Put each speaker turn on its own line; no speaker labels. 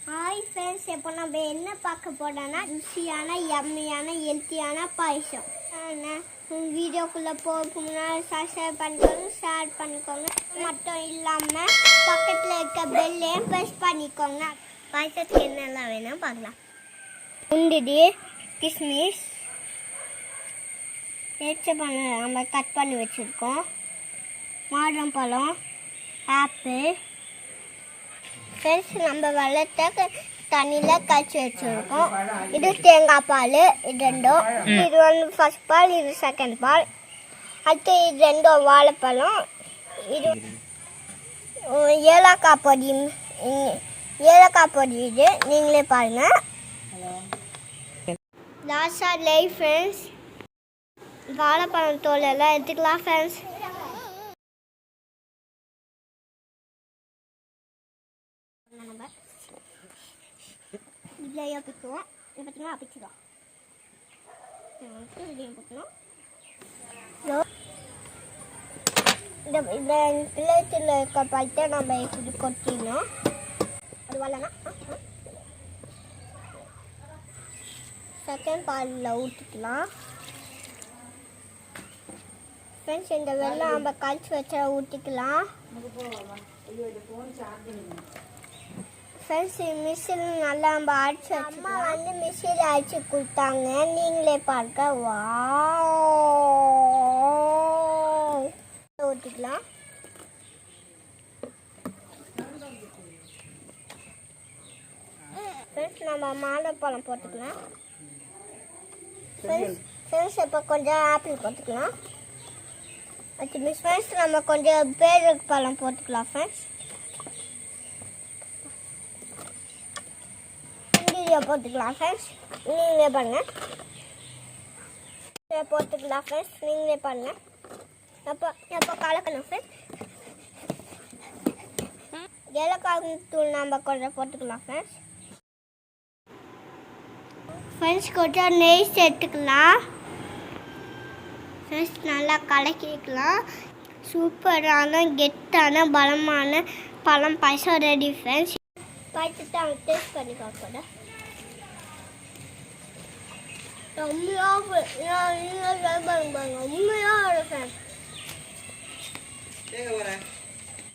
Hi friends, இப்போ நம்ம என்ன பார்க்க போறோம்னா ருசியான யம்மியான ஹெல்த்தியான பாயசம். வீடியோக்குள்ளே போகிறதுக்கு முன்னாடி சப்ஸ்கிரைப் பண்ணிக்கோங்க, ஷேர் பண்ணிக்கோங்க. மட்டும் இல்லாமல் பக்கத்தில் இருக்க பெல்லையும் ப்ரெஸ் பண்ணிக்கோங்க. பாயசத்துக்கு என்னெல்லாம் வேணும் பார்க்கலாம். முந்திரி, கிஸ்மிஸ், எச்சப்பழம் நம்ம கட் பண்ணி வச்சுருக்கோம், மாதுளம்பழம், ஆப்பிள். ஃப்ரெண்ட்ஸ், நம்ம வெள்ளத்தை தண்ணியில் கழிச்சு வச்சுருக்கோம். இது தேங்காய் பால், இது ரெண்டும். இது வந்து ஃபர்ஸ்ட் பால், இது செகண்ட் பால். அடுத்து இது ரெண்டும் வாழைப்பழம். இது ஏலக்காய் பொடி. இது நீங்களே பாருங்கள். லாஸ்டாக லைஃப் ஃப்ரெண்ட்ஸ், வாழைப்பழம் தோல் எல்லாம் எடுத்துக்கலாம் ஃப்ரெண்ட்ஸ். இதையா பிக்குவோம். இதை பார்த்தீங்கன்னா பிச்சுக்கலாம். இதையும் பிக்கணும். இந்த பிளேட்டில் இருக்க பழத்தை நம்ம இப்படி கொட்டிடணும். அது வரலன்னா செகண்ட் பாலில் ஊற்றிக்கலாம். ஃப்ரெண்ட்ஸ், இந்த வெள்ளம் நம்ம கழிச்சு வச்சா ஊற்றிக்கலாம். ஃப்ரெண்ட்ஸ், மிஷின் நல்லா நம்ம அடிச்சு அம்மா வந்து மிஷின் அடிச்சு கொடுத்தாங்க. நீங்களே பார்க்க. வா, ஊற்றிக்கலாம். ஃப்ரெண்ட்ஸ், நம்ம மாதுளம்பழம் போட்டுக்கலாம். ஃப்ரெண்ட்ஸ், இப்போ கொஞ்சம் ஆப்பிள் போட்டுக்கலாம். ஃப்ரெண்ட்ஸ், நம்ம கொஞ்சம் பேருக்கு பழம் போட்டுக்கலாம். ஃப்ரெண்ட்ஸ், போட்டுக்கலாம். ஃப்ரெண்ட்ஸ், நீங்களே பாருங்க. போட்டுக்கலாம். ஃப்ரெண்ட்ஸ், நீங்களே பாருங்க. எப்போ கலக்கணும். ஃப்ரெண்ட்ஸ், ஏலக்காய் தூள் நம்ம கொஞ்சம் போட்டுக்கலாம். ஃப்ரெண்ட்ஸ், கொஞ்சம் நெய் சேர்த்துக்கலாம். ஃப்ரெண்ட்ஸ், நல்லா கலக்கிக்கலாம். சூப்பரான கெட்டான பலமான பழம் பாயசம் ரெடி. ஃப்ரெண்ட்ஸ், பாயசத்தை அவங்க டேஸ்ட் பண்ணி பார்க்கணும். உண்மையாக உண்மையாக